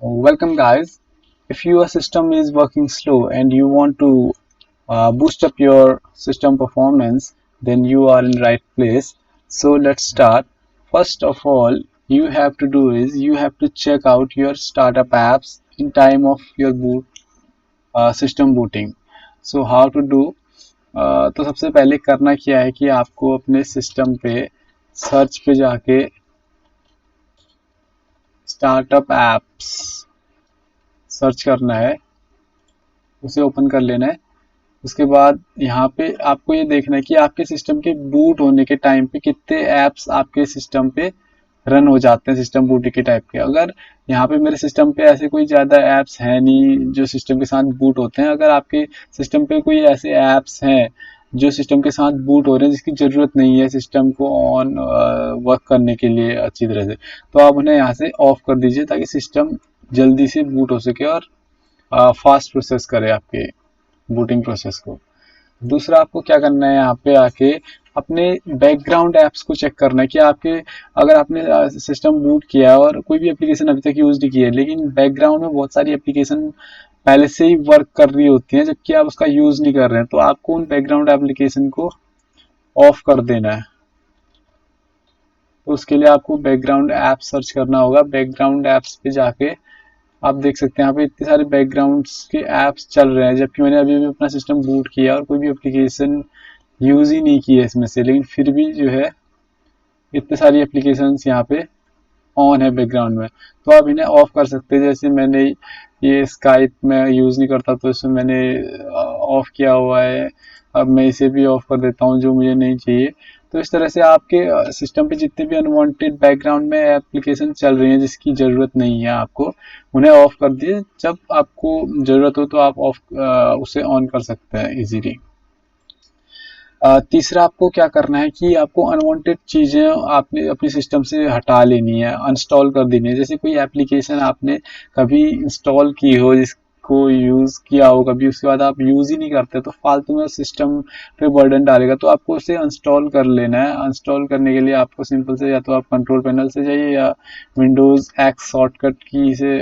Welcome, guys. If your system is working slow and you want to boost up your system performance, then you are in right place. So let's start. First of all, you have to do is you have to check out your startup apps in time of your system booting. So how to do? तो सबसे पहले करना क्या है कि आपको अपने system पे सर्च पे जाके स्टार्टअप एप्स सर्च करना है, उसे ओपन कर लेना है। उसके बाद यहाँ पे आपको ये देखना है कि आपके सिस्टम के बूट होने के टाइम पे कितने ऐप्स आपके सिस्टम पे रन हो जाते हैं सिस्टम बूट के टाइप के। अगर यहाँ पे मेरे सिस्टम पे ऐसे कोई ज़्यादा ऐप्स हैं नहीं जो सिस्टम के साथ बूट होते हैं। अगर आपके सिस्टम पे कोई ऐसे ऐप्स हैं जो सिस्टम के साथ बूट हो रहे हैं जिसकी ज़रूरत नहीं है सिस्टम को ऑन वर्क करने के लिए अच्छी तरह से, तो आप उन्हें यहाँ से ऑफ कर दीजिए ताकि सिस्टम जल्दी से बूट हो सके और फास्ट प्रोसेस करे आपके बूटिंग प्रोसेस को। दूसरा आपको क्या करना है, यहाँ पे आके अपने बैकग्राउंड ऐप्स को चेक करना है कि आपके अगर आपने सिस्टम बूट किया है और कोई भी एप्लीकेशन अभी तक यूज नहीं की है लेकिन बैकग्राउंड में बहुत सारी एप्लीकेशन पहले से ही वर्क कर रही होती हैं जबकि आप उसका यूज नहीं कर रहे हैं, तो आपको उन बैकग्राउंड एप्लीकेशन को ऑफ कर देना है। तो उसके लिए आपको बैकग्राउंड ऐप सर्च करना होगा। बैकग्राउंड ऐप्स पे जाके आप देख सकते हैं यहाँ पे इतने सारे बैकग्राउंड्स के ऐप्स चल रहे हैं जबकि मैंने अभी भी अपना सिस्टम बूट किया और कोई भी एप्लीकेशन यूज ही नहीं की है इसमें से, लेकिन फिर भी जो है इतने सारी एप्लीकेशंस यहाँ पे ऑन है बैकग्राउंड में। तो आप इन्हें ऑफ कर सकते हैं। जैसे मैंने ये स्काइप में यूज नहीं करता तो इसमें मैंने ऑफ किया हुआ है। अब मैं इसे भी ऑफ कर देता हूँ जो मुझे नहीं चाहिए। तो इस तरह से आपके सिस्टम पे जितने भी अनवांटेड बैकग्राउंड में एप्लीकेशन चल रही हैं जिसकी ज़रूरत नहीं है आपको, उन्हें ऑफ कर दिए। जब आपको ज़रूरत हो तो आप उसे ऑन कर सकते हैं इजीली। तीसरा आपको क्या करना है कि आपको अनवांटेड चीज़ें आपने अपने सिस्टम से हटा लेनी है, अनस्टॉल कर देनी है। जैसे कोई एप्लीकेशन आपने कभी इंस्टॉल की हो जिसको यूज़ किया हो कभी, उसके बाद आप यूज़ ही नहीं करते तो फालतू में सिस्टम पे बर्डन डालेगा, तो आपको उसे अनस्टॉल कर लेना है। अनस्टॉल करने के लिए आपको सिंपल से या तो आप कंट्रोल पैनल से जाइए या विंडोज़ एक्स शॉर्टकट की से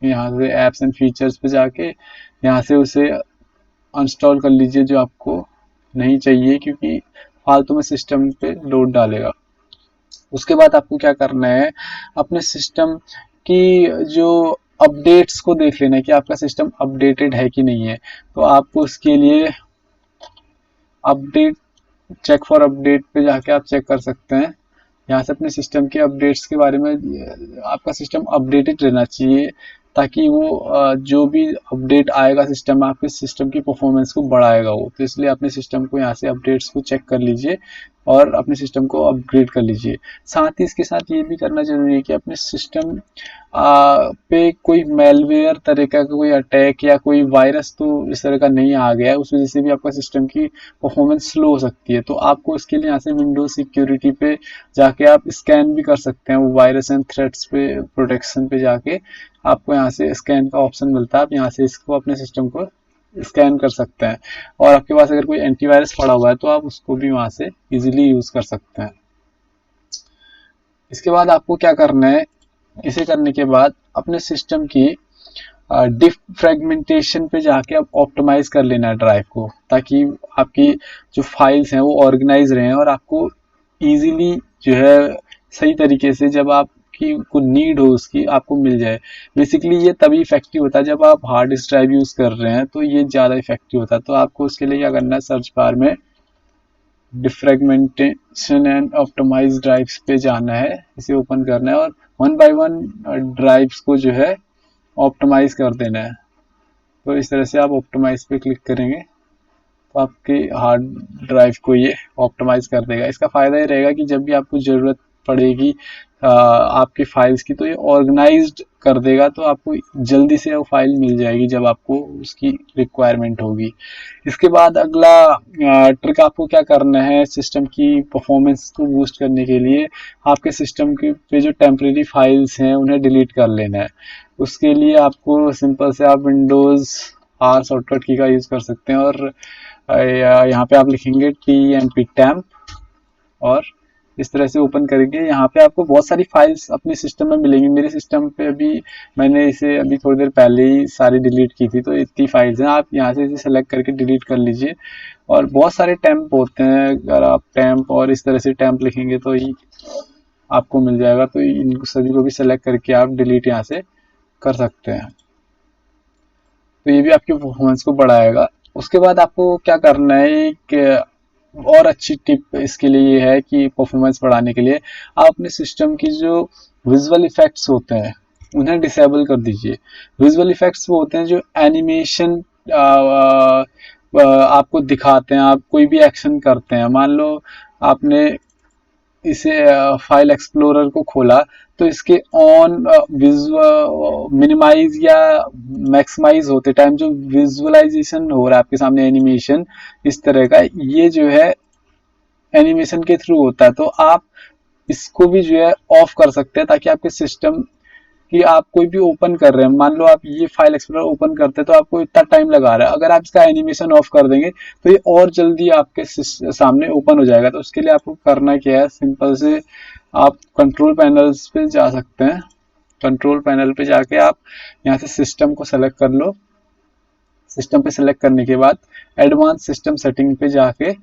यहाँ से एप्स एंड फीचर्स पे जाके यहाँ से उसे अनस्टॉल कर लीजिए जो आपको नहीं चाहिए, क्योंकि फालतू में सिस्टम पे लोड डालेगा। उसके बाद आपको क्या करना है, अपने सिस्टम की जो अपडेट्स को देख लेना है कि आपका सिस्टम अपडेटेड है कि नहीं है। तो आपको उसके लिए अपडेट चेक फॉर अपडेट पे जाके आप चेक कर सकते हैं। यहाँ से अपने सिस्टम के अपडेट्स के बारे में आपका सिस्टम अपडेटेड रहना चाहिए ताकि वो जो भी अपडेट आएगा सिस्टम में आपके सिस्टम की परफॉर्मेंस को बढ़ाएगा वो। तो इसलिए अपने सिस्टम को यहाँ से अपडेट्स को चेक कर लीजिए और अपने सिस्टम को अपग्रेड कर लीजिए। साथ ही इसके साथ ये भी करना जरूरी है कि अपने सिस्टम पे कोई मेलवेयर तरह का कोई अटैक या कोई वायरस तो इस तरह का नहीं आ गया है, उस वजह से भी आपका सिस्टम की परफॉर्मेंस स्लो हो सकती है। तो आपको इसके लिए यहाँ से विंडोज सिक्योरिटी पे जाके आप स्कैन भी कर सकते हैं। वो वायरस एंड थ्रेट्स पे प्रोटेक्शन पे जाके आपको यहाँ से स्कैन का ऑप्शन मिलता है। आप यहाँ से इसको अपने सिस्टम को स्कैन कर सकते हैं और आपके पास अगर कोई एंटीवायरस पड़ा हुआ है तो आप उसको भी वहाँ से इजीली यूज कर सकते हैं। इसके बाद आपको क्या करना है, इसे करने के बाद अपने सिस्टम की डिफ फ्रेगमेंटेशन पे जाके आप ऑप्टिमाइज कर लेना है ड्राइव को, ताकि आपकी जो फाइल्स हैं वो ऑर्गेनाइज रहें और आपको इजीली जो है सही तरीके से जब आपकी को नीड हो उसकी आपको मिल जाए। बेसिकली ये तभी इफेक्टिव होता है जब आप हार्ड डिस्क ड्राइव यूज कर रहे हैं, तो ये ज़्यादा इफेक्टिव होता है। तो आपको उसके लिए क्या करना है, सर्च बार में डिफ्रेगमेंटेशन एंड ऑप्टिमाइज ड्राइव्स पे जाना है, इसे ओपन करना है और वन बाय वन ड्राइव्स को जो है ऑप्टिमाइज कर देना है। तो इस तरह से आप ऑप्टिमाइज पे क्लिक करेंगे तो आपके हार्ड ड्राइव को ये ऑप्टिमाइज कर देगा। इसका फ़ायदा ये रहेगा कि जब भी आपको ज़रूरत पड़ेगी आपकी फाइल्स की तो ये ऑर्गेनाइज्ड कर देगा, तो आपको जल्दी से वो फाइल मिल जाएगी जब आपको उसकी रिक्वायरमेंट होगी। इसके बाद अगला ट्रिक आपको क्या करना है, सिस्टम की परफॉर्मेंस को बूस्ट करने के लिए आपके सिस्टम के पे जो टेम्परेरी फाइल्स हैं उन्हें डिलीट कर लेना है। उसके लिए आपको सिंपल से आप विंडोज़ आर शॉर्टकट की का यूज़ कर सकते हैं और यहाँ पे आप लिखेंगे TMP temp और इस तरह से ओपन करेंगे। यहाँ पे आपको बहुत सारी फाइल्स अपने सिस्टम में मिलेंगी। मेरे सिस्टम पे अभी मैंने इसे अभी थोड़ी देर पहले ही सारी डिलीट की थी, तो इतनी फाइल्स हैं। आप यहाँ से इसे सेलेक्ट करके डिलीट कर लीजिए। और बहुत सारे टैंप होते हैं, अगर आप टैंप और इस तरह से टैंप लिखेंगे तो ही आपको मिल जाएगा। तो इन सभी को भी सेलेक्ट करके आप डिलीट यहाँ से कर सकते हैं। तो ये भी आपकी परफॉर्मेंस को बढ़ाएगा। उसके बाद आपको क्या करना है, कि और अच्छी टिप इसके लिए ये है कि परफॉर्मेंस बढ़ाने के लिए आप अपने सिस्टम की जो विजुअल इफेक्ट्स होते हैं उन्हें डिसेबल कर दीजिए। विजुअल इफेक्ट्स वो होते हैं जो एनिमेशन आपको दिखाते हैं। आप कोई भी एक्शन करते हैं, मान लो आपने इसे फाइल एक्सप्लोरर को खोला, तो इसके ऑन विजुअल मिनिमाइज या मैक्सिमाइज होते टाइम जो विजुअलाइजेशन हो रहा है आपके सामने एनिमेशन इस तरह का, ये जो है एनिमेशन के थ्रू होता है। तो आप इसको भी जो है ऑफ कर सकते हैं, ताकि आपके सिस्टम कि आप कोई भी ओपन कर रहे हैं, मान लो आप ये फाइल एक्सप्लोरर ओपन करते हैं तो आपको इतना टाइम लगा रहा है, अगर आप इसका एनिमेशन ऑफ कर देंगे तो ये और जल्दी आपके सामने ओपन हो जाएगा। तो उसके लिए आपको करना क्या है, सिंपल से आप कंट्रोल पैनल्स पे जा सकते हैं। कंट्रोल पैनल पे जाके आप यहाँ से सिस्टम को सेलेक्ट कर लो। सिस्टम पे सेलेक्ट करने के बाद एडवांस सिस्टम सेटिंग पे जाके,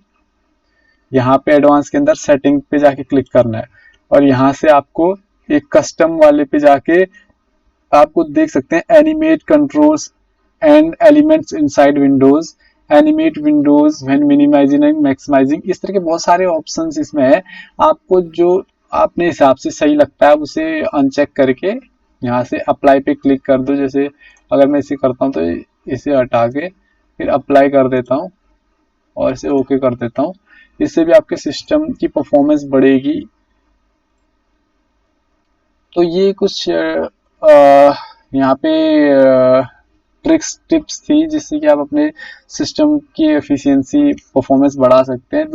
यहाँ पे एडवांस के अंदर सेटिंग पे जाके क्लिक करना है। और यहाँ से आपको एक कस्टम वाले पे जाके आपको देख सकते हैं animate controls and elements inside Windows, animate Windows when minimizing and maximizing, इस तरह के बहुत सारे ऑप्शंस इसमें है। आपको जो अपने हिसाब से सही लगता है उसे अनचेक करके यहाँ से अप्लाई पे क्लिक कर दो। जैसे अगर मैं इसे करता हूँ तो इसे हटा के फिर अप्लाई कर देता हूँ और इसे ओके कर देता हूँ। इससे भी आपके सिस्टम की परफॉर्मेंस बढ़ेगी। तो ये कुछ यहाँ पे ट्रिक्स टिप्स थी जिससे कि आप अपने सिस्टम की एफिशिएंसी परफॉर्मेंस बढ़ा सकते हैं।